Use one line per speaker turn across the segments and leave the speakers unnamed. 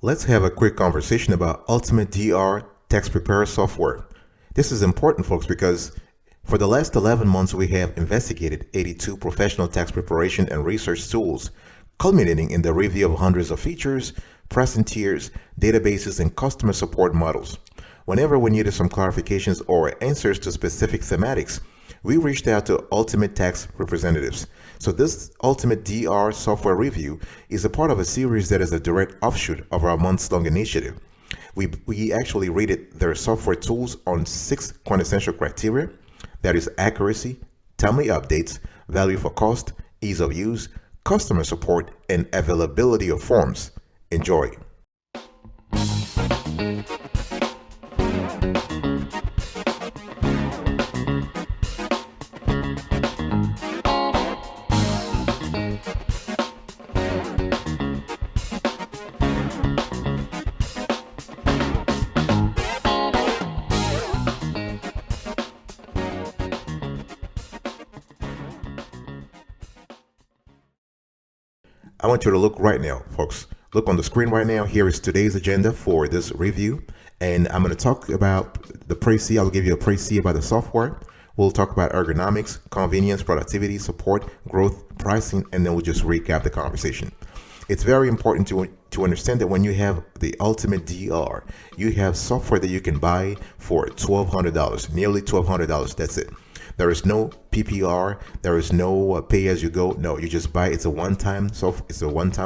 Let's have a quick conversation about UltimateDR tax preparer software. This is important, folks, because for the last 11 months, we have investigated 82 professional tax preparation and research tools, culminating in the review of hundreds of features, pricing tiers, databases, and customer support models. Whenever we needed some clarifications or answers to specific thematics, we reached out to UltimateTax representatives. So this UltimateDR software review is a part of a series that is a direct offshoot of our months-long initiative. We actually rated their software tools on 6 quintessential criteria. That is accuracy, timely updates, value for cost, ease of use, customer support, and availability of forms. Enjoy. I want you to look right now, folks. Look on the screen right now. Here is today's agenda for this review. And I'm going to talk about the pre-C. I'll give you a pre-C about the software. We'll talk about ergonomics, convenience, productivity, support, growth, pricing, and then we'll just recap the conversation. It's very important to understand that when you have the UltimateDR, you have software that you can buy for $1,200, nearly $1,200. That's it. There is no PPR. There is no pay as you go. No, you just buy. It's a one-time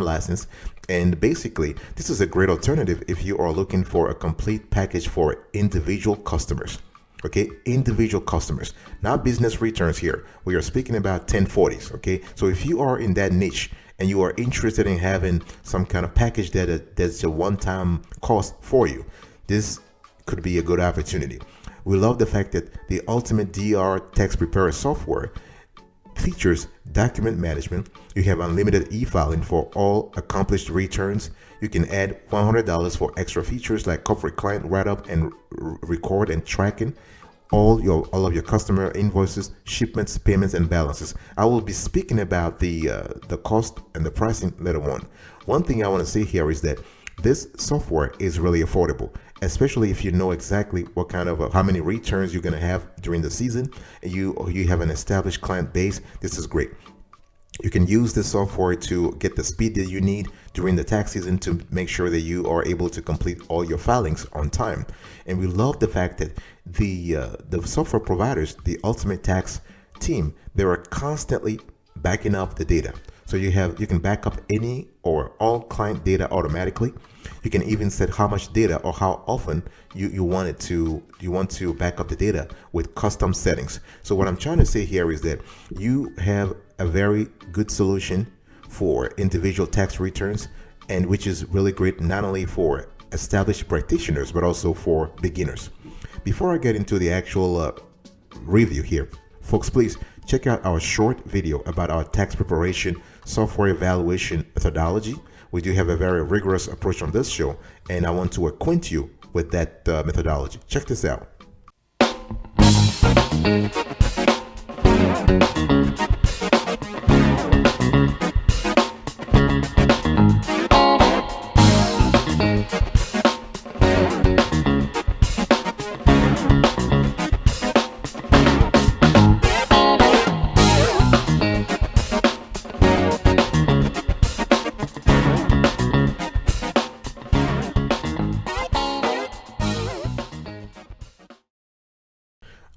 license. And basically, this is a great alternative if you are looking for a complete package for individual customers. Okay, individual customers, not business returns here. We are speaking about 1040s. Okay, so if you are in that niche and you are interested in having some kind of package that's a one-time cost for you, this could be a good opportunity. We love the fact that the UltimateDR tax preparer software features document management. You have unlimited e-filing for all accomplished returns. You can add $100 for extra features like corporate client write-up and record and tracking all of your customer invoices, shipments, payments, and balances. I will be speaking about the cost and the pricing later on. One thing I want to say here is that this software is really affordable, especially if you know exactly what kind of how many returns you're going to have during the season, and you have an established client base. This is great. You can use this software to get the speed that you need during the tax season to make sure that you are able to complete all your filings on time. And we love the fact that the software providers, the UltimateTax team, they are constantly backing up the data. So you can back up any or all client data automatically. You can even set how much data or how often you want to back up the data with custom settings. So what I'm trying to say here is that you have a very good solution for individual tax returns, and which is really great not only for established practitioners but also for beginners. Before I get into the actual review here, folks, please check out our short video about our tax preparation software evaluation methodology. We do have a very rigorous approach on this show, and I want to acquaint you with that methodology. Check this out.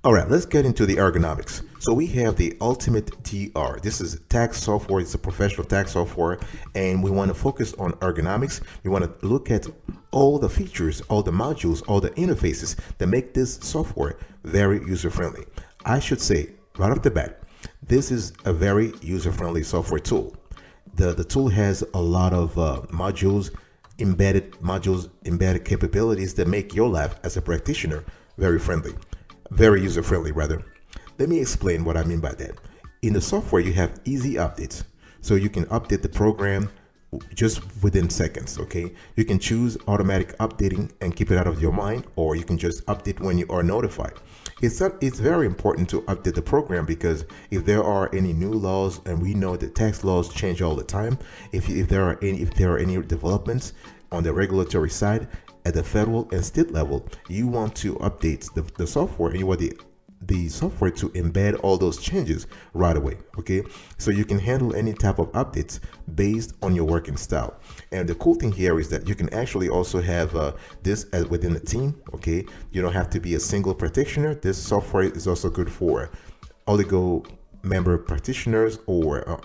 All right, let's get into the ergonomics. So we have the UltimateDR. This is tax software. It's a professional tax software, and we want to focus on ergonomics. We want to look at all the features, all the modules, all the interfaces that make this software very user-friendly. I should say right off the bat, this is a very user-friendly software tool. The tool has a lot of embedded capabilities that make your life as a practitioner very friendly. Very user-friendly, rather. Let me explain what I mean by that. In the software, you have easy updates. So you can update the program just within seconds. Okay, you can choose automatic updating and keep it out of your mind, or you can just update when you are notified. It's very important to update the program, because if there are any new laws, and we know that tax laws change all the time, if there are any developments on the regulatory side at the federal and state level, you want to update the software, and you want the software to embed all those changes right away. Okay, so you can handle any type of updates based on your working style. And the cool thing here is that you can actually also have this as within a team. Okay, you don't have to be a single practitioner. This software is also good for oligo member practitioners, or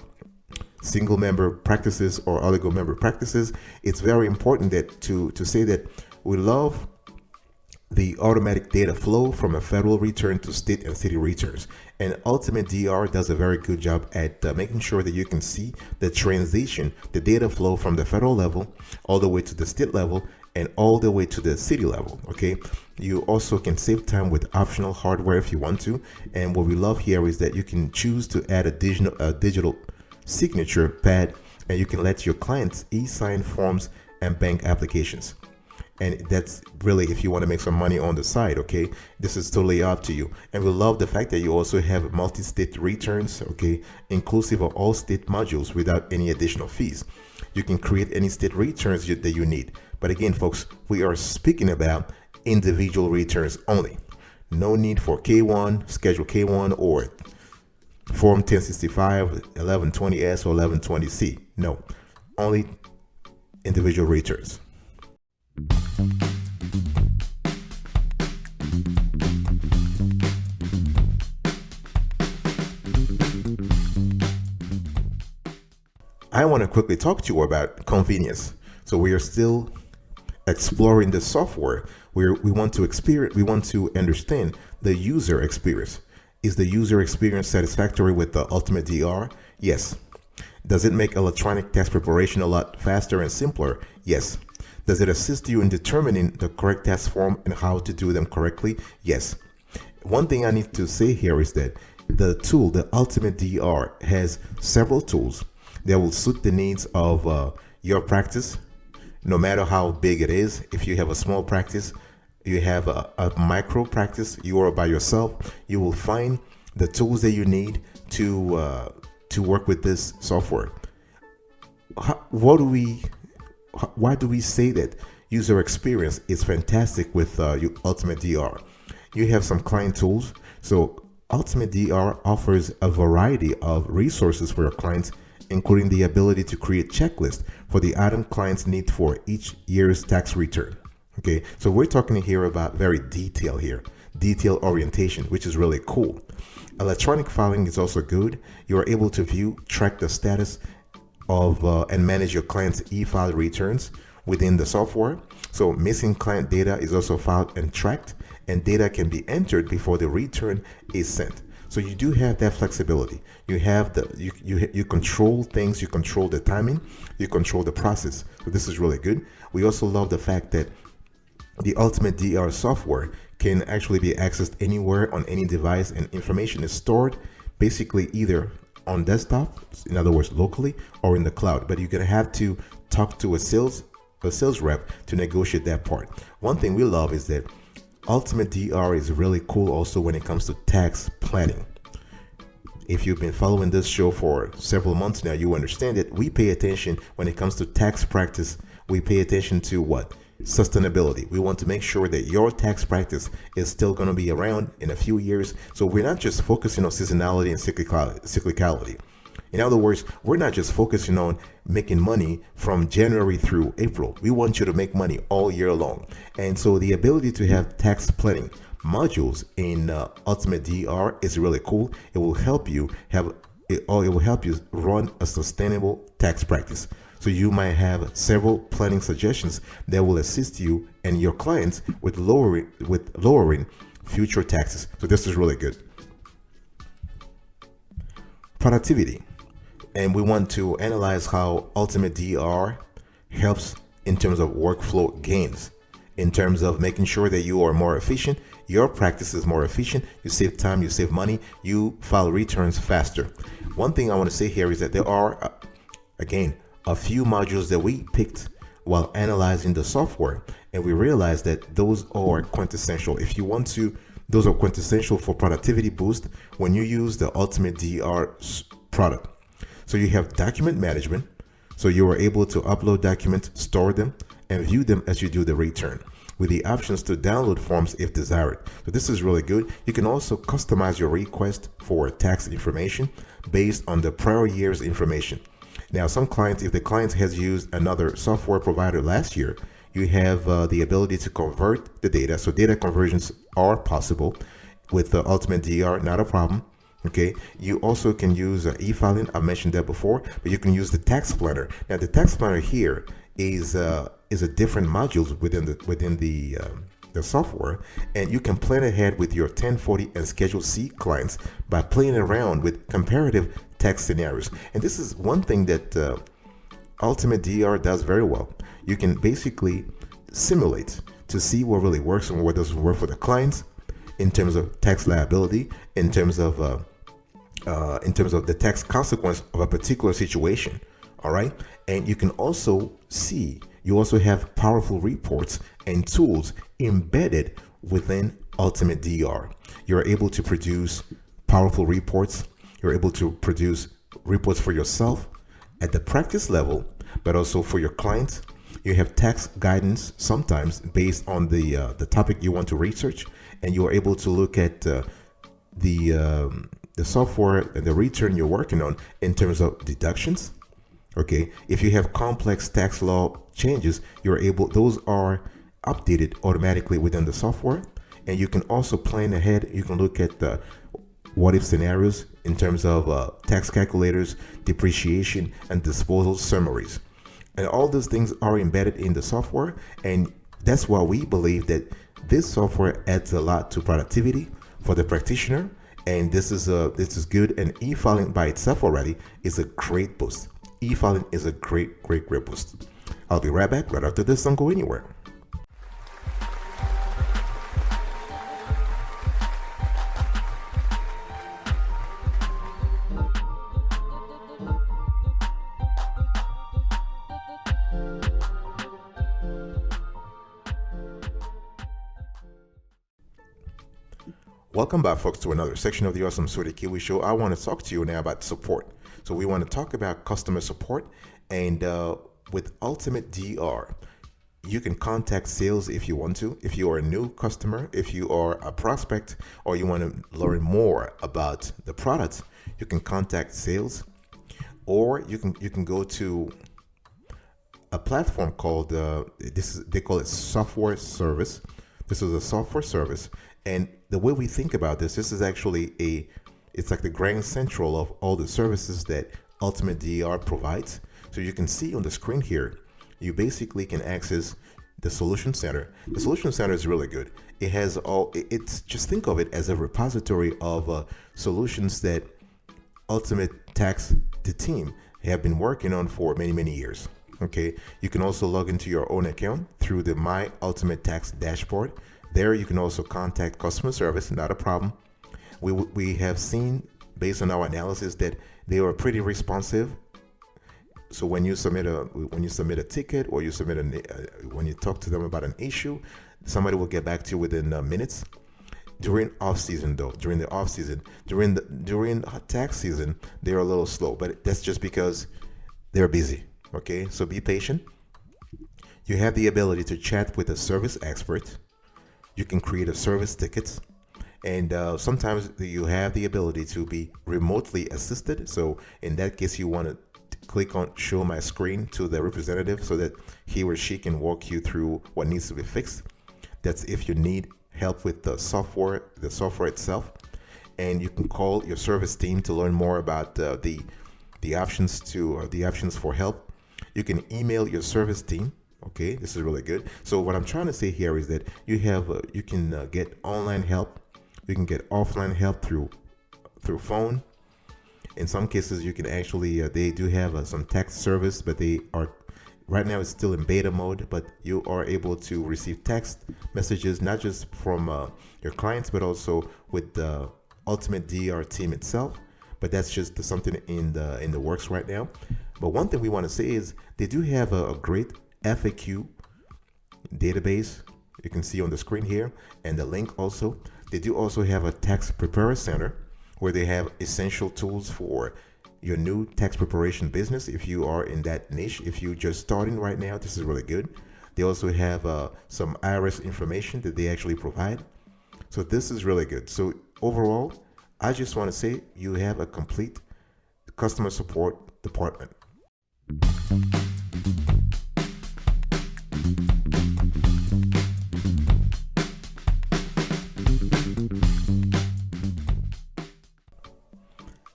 single member practices, or oligo member practices. It's very important that to say that we love the automatic data flow from a federal return to state and city returns. And UltimateDR does a very good job at making sure that you can see the transition, the data flow from the federal level all the way to the state level and all the way to the city level. Okay, you also can save time with optional hardware if you want to. And what we love here is that you can choose to add a digital signature pad, and you can let your clients e-sign forms and bank applications. And that's really if you want to make some money on the side. Okay, this is totally up to you. And we love the fact that you also have multi-state returns, okay, inclusive of all state modules without any additional fees. You can create any state returns that you need. But again, folks, we are speaking about individual returns only. No need for K1, Schedule K1, or Form 1065, 1120S, or 1120C. No, only individual returns. I want to quickly talk to you about convenience. So we are still exploring the software where we want to understand the user experience. Is the user experience satisfactory with the UltimateDR? Yes. Does it make electronic tax preparation a lot faster and simpler? Yes. Does it assist you in determining the correct tax form and how to do them correctly? Yes. One thing I need to say here is that the tool, the UltimateDR, has several tools that will suit the needs of your practice, no matter how big it is. If you have a small practice, you have a micro practice, you are by yourself, you will find the tools that you need to work with this software. Why do we say that user experience is fantastic with UltimateDR? You have some client tools. So UltimateDR offers a variety of resources for your clients, including the ability to create checklists for the item clients need for each year's tax return. Okay, so we're talking here about very detail orientation, which is really cool. Electronic filing is also good. You are able to view, track the status of and manage your client's e-file returns within the software. So missing client data is also filed and tracked, and data can be entered before the return is sent. So you do have that flexibility. You have you control things, you control the timing, you control the process. So this is really good. We also love the fact that the UltimateDR software can actually be accessed anywhere on any device, and information is stored basically either on desktop, in other words locally, or in the cloud. But you're gonna have to talk to a sales rep to negotiate that part. One thing we love is that UltimateDR is really cool also when it comes to tax planning. If you've been following this show for several months now, you understand that we pay attention when it comes to tax practice. We pay attention to what? Sustainability. We want to make sure that your tax practice is still going to be around in a few years. So we're not just focusing on seasonality and cyclicality. In other words, we're not just focusing on making money from January through April. We want you to make money all year long. And so the ability to have tax planning modules in UltimateDR is really cool. It will help you run a sustainable tax practice. So you might have several planning suggestions that will assist you and your clients with lowering future taxes. So this is really good. Productivity. And we want to analyze how UltimateDR helps in terms of workflow gains, in terms of making sure that you are more efficient, your practice is more efficient, you save time, you save money, you file returns faster. One thing I want to say here is that there are, again, a few modules that we picked while analyzing the software, and we realized that those are quintessential. If you want to, those are quintessential for productivity boost when you use the UltimateDR product. So you have document management. So you are able to upload documents, store them, and view them as you do the return, with the options to download forms if desired. So this is really good. You can also customize your request for tax information based on the prior year's information. Now, some clients, if the client has used another software provider last year, you have the ability to convert the data. So data conversions are possible with the UltimateDR, not a problem. Okay, you also can use e-filing. I mentioned that before, but you can use the tax planner. Now, the tax planner here is a different modules within the software, and you can plan ahead with your 1040 and Schedule C clients by playing around with comparative tax scenarios. And this is one thing that UltimateDR does very well. You can basically simulate to see what really works and what doesn't work for the clients in terms of tax liability, in terms of the tax consequence of a particular situation. All right, and you can also see, you also have powerful reports and tools embedded within UltimateDR. You're able to produce powerful reports. You're able to produce reports for yourself at the practice level, but also for your clients. You have tax guidance sometimes based on the topic you want to research, and you are able to look at the software and the return you're working on in terms of deductions. Okay, if you have complex tax law changes, those are updated automatically within the software, and you can also plan ahead. You can look at the what if scenarios in terms of tax calculators, depreciation, and disposal summaries. And all those things are embedded in the software, and that's why we believe that this software adds a lot to productivity for the practitioner, and this is good. And e-filing by itself already is a great boost. E-filing is a great boost. I'll be right back right after this. Don't go anywhere. Welcome back, folks, to another section of the Awesome Sweetie Kiwi Show. I want to talk to you now about support. So we want to talk about customer support, and with UltimateDR, you can contact sales if you want to. If you are a new customer, if you are a prospect, or you want to learn more about the product, you can contact sales, or you can go to a platform called they call it software service. This is a software service, and the way we think about this is actually it's like the grand central of all the services that UltimateDR provides. So you can see on the screen here, you basically can access the Solution Center. The Solution Center is really good. It has it's just think of it as a repository of solutions that UltimateTax, the team, have been working on for many years. Okay, you can also log into your own account through the My UltimateTax dashboard. There you can also contact customer service, not a problem. We have seen, based on our analysis, that they are pretty responsive. So when you submit a ticket, or you when you talk to them about an issue, somebody will get back to you within minutes. During off season, though, during tax season, they're a little slow, but that's just because they're busy. Okay, so be patient. You have the ability to chat with a service expert. You can create a service ticket, and sometimes you have the ability to be remotely assisted. So in that case, you want to click on show my screen to the representative so that he or she can walk you through what needs to be fixed. That's if you need help with the software itself. And you can call your service team to learn more about the options for help. You can email your service team. Okay, this is really good. So what I'm trying to say here is that you can get online help, you can get offline help through phone. In some cases, you can actually they do have some text service, but they are right now it's still in beta mode. But you are able to receive text messages not just from your clients, but also with the UltimateDR team itself. But that's just something in the works right now. But one thing we want to say is they do have a great FAQ database. You can see on the screen here, and the link also. They do also have a tax preparer center where they have essential tools for your new tax preparation business. If you are in that niche, if you're just starting right now, this is really good. They also have some IRS information that they actually provide. So this is really good. So overall, I just want to say you have a complete customer support department.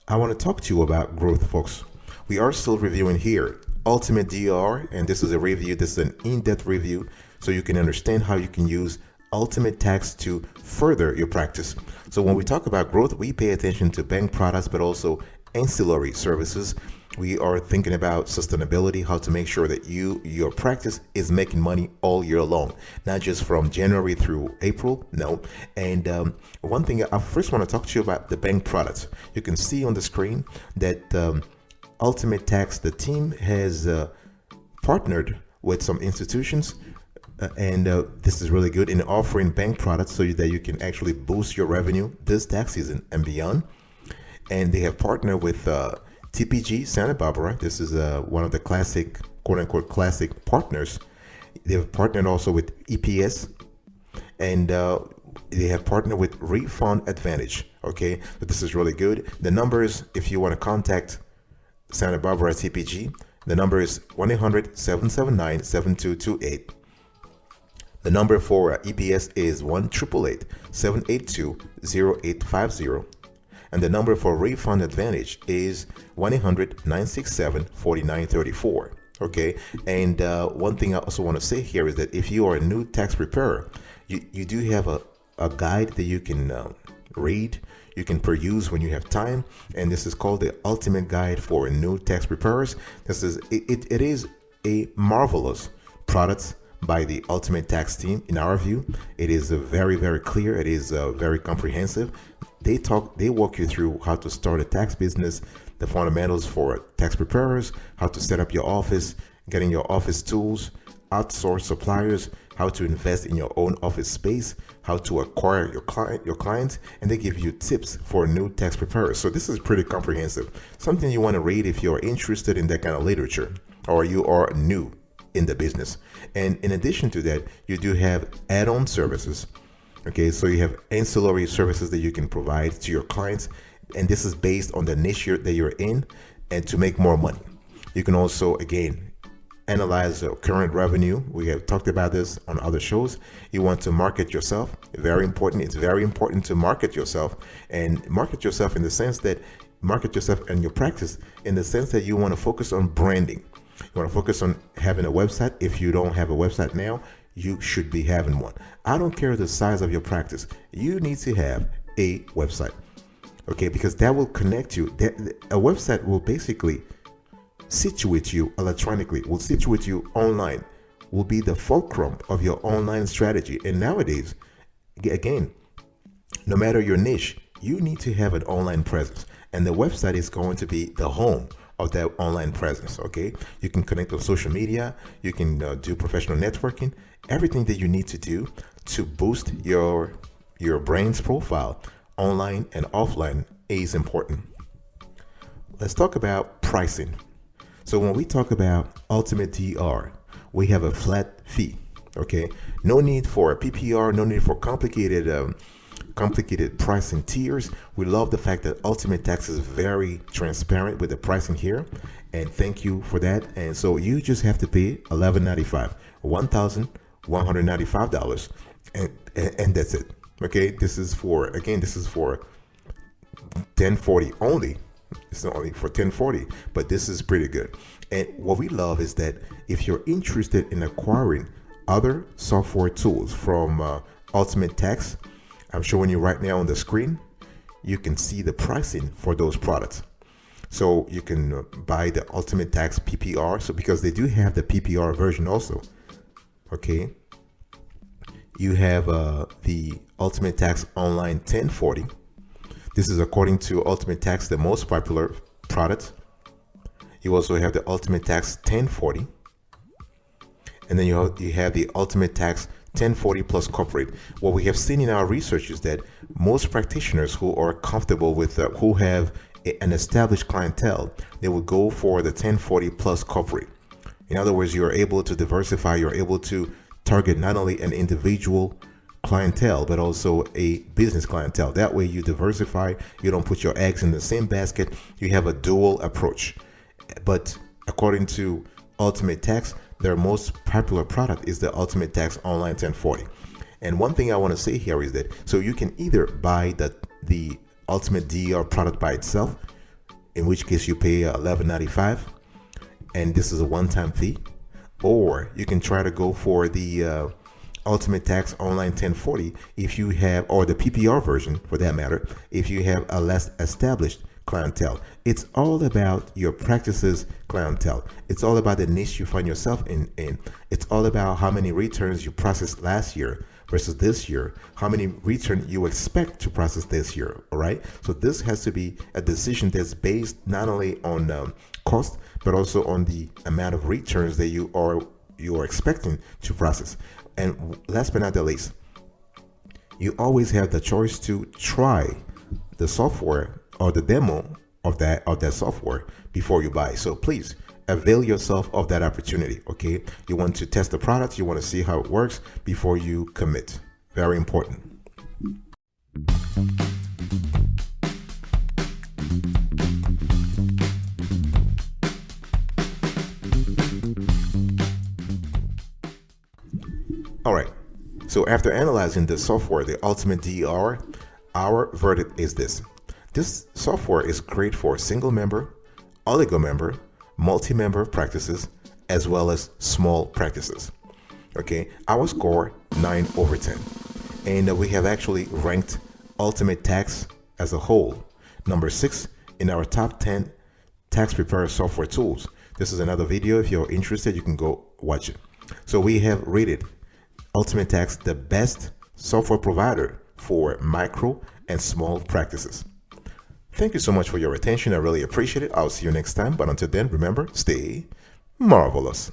I want to talk to you about growth, folks. We are still reviewing here UltimateDR, and this is a review. This is an in-depth review so you can understand how you can use UltimateTax to further your practice. So when we talk about growth, we pay attention to bank products, but also ancillary services. We are thinking about sustainability, how to make sure that your practice is making money all year long, not just from January through April. No. And one thing I first want to talk to you about the bank products. You can see on the screen that UltimateTax, the team has partnered with some institutions, and this is really good in offering bank products so that you can actually boost your revenue this tax season and beyond. And they have partnered with TPG Santa Barbara. This is one of the classic, quote unquote, classic partners. They have partnered also with EPS, and they have partnered with Refund Advantage. Okay, so this is really good. The numbers, if you want to contact Santa Barbara TPG, the number is 1-800-779-7228. The number for EPS is 1-888-782-0850. And the number for Refund Advantage is 1-800-967-4934. Okay. And one thing I also want to say here is that if you are a new tax preparer, you do have a guide that you can read, you can peruse when you have time. And this is called the Ultimate Guide for New Tax Preparers. This is it is a marvelous product by the UltimateTax team. In our view, it is very, very clear. It is very comprehensive. They walk you through how to start a tax business, the fundamentals for tax preparers, how to set up your office, getting your office tools, outsource suppliers, how to invest in your own office space, how to acquire your clients, and they give you tips for new tax preparers. So this is pretty comprehensive. Something you want to read if you're interested in that kind of literature or you are new in the business. And in addition to that, you do have add-on services. Okay, so you have ancillary services that you can provide to your clients, and this is based on the niche that you're in and to make more money. You can also, again, analyze current revenue. We have talked about this on other shows. You want to market yourself. Very important. It's very important to market yourself, and market yourself in the sense that market yourself and your practice in the sense that you want to focus on branding. You want to focus on having a website. If you don't have a website now, you should be having one. I don't care the size of your practice. You need to have a website, okay? Because that will connect you. A website will basically situate you electronically, will situate you online, will be the fulcrum of your online strategy. And nowadays, again, no matter your niche, you need to have an online presence. And the website is going to be the home of that online presence. Okay, you can connect with social media, you can do professional networking, everything that you need to do to boost your brand's profile online and offline is important. Let's talk about pricing. So when we talk about UltimateDR, we have a flat fee. Okay, no need for a PPR, no need for complicated pricing tiers. We love the fact that UltimateTax is very transparent with the pricing here, and thank you for that. And so you just have to pay $11.95, $1,195, and that's it. Okay, this is for 1040 only. It's not only for 1040, but this is pretty good. And what we love is that if you're interested in acquiring other software tools from UltimateTax, I'm showing you right now on the screen, you can see the pricing for those products. So you can buy the UltimateTax PPR. So because they do have the PPR version also. Okay. You have the UltimateTax Online 1040. This is according to UltimateTax, the most popular product. You also have the UltimateTax 1040. And then you have the UltimateTax 1040 plus corporate. What we have seen in our research is that most practitioners who are comfortable with, who have an established clientele, they will go for the 1040 plus corporate. In other words, you're able to diversify, you're able to target not only an individual clientele, but also a business clientele. That way you diversify, you don't put your eggs in the same basket, you have a dual approach. But according to UltimateTax, their most popular product is the UltimateTax Online 1040. And one thing I want to say here is that, so you can either buy the UltimateDR product by itself, in which case you pay $11.95, and this is a one-time fee, or you can try to go for the UltimateTax Online 1040 if you have, or the PPR version for that matter, if you have a less established clientele. It's all about your practices clientele. It's all about the niche you find yourself in. It's all about how many returns you processed last year versus this year, how many returns you expect to process this year. All right. So this has to be a decision that's based not only on cost, but also on the amount of returns that you are expecting to process. And last but not the least, you always have the choice to try the software or the demo of that software before you buy. So please avail yourself of that opportunity. Okay, you want to test the product, you want to see how it works before you commit. Very important. All right, so after analyzing the software, the UltimateDR, our verdict is this. This software is great for single member, oligo member, multi-member practices, as well as small practices. Okay, our score 9/10. And we have actually ranked UltimateTax as a whole number 6 in our top 10 tax preparer software tools. This is another video. If you're interested, you can go watch it. So we have rated UltimateTax the best software provider for micro and small practices. Thank you so much for your attention. I really appreciate it. I'll see you next time. But until then, remember, stay marvelous.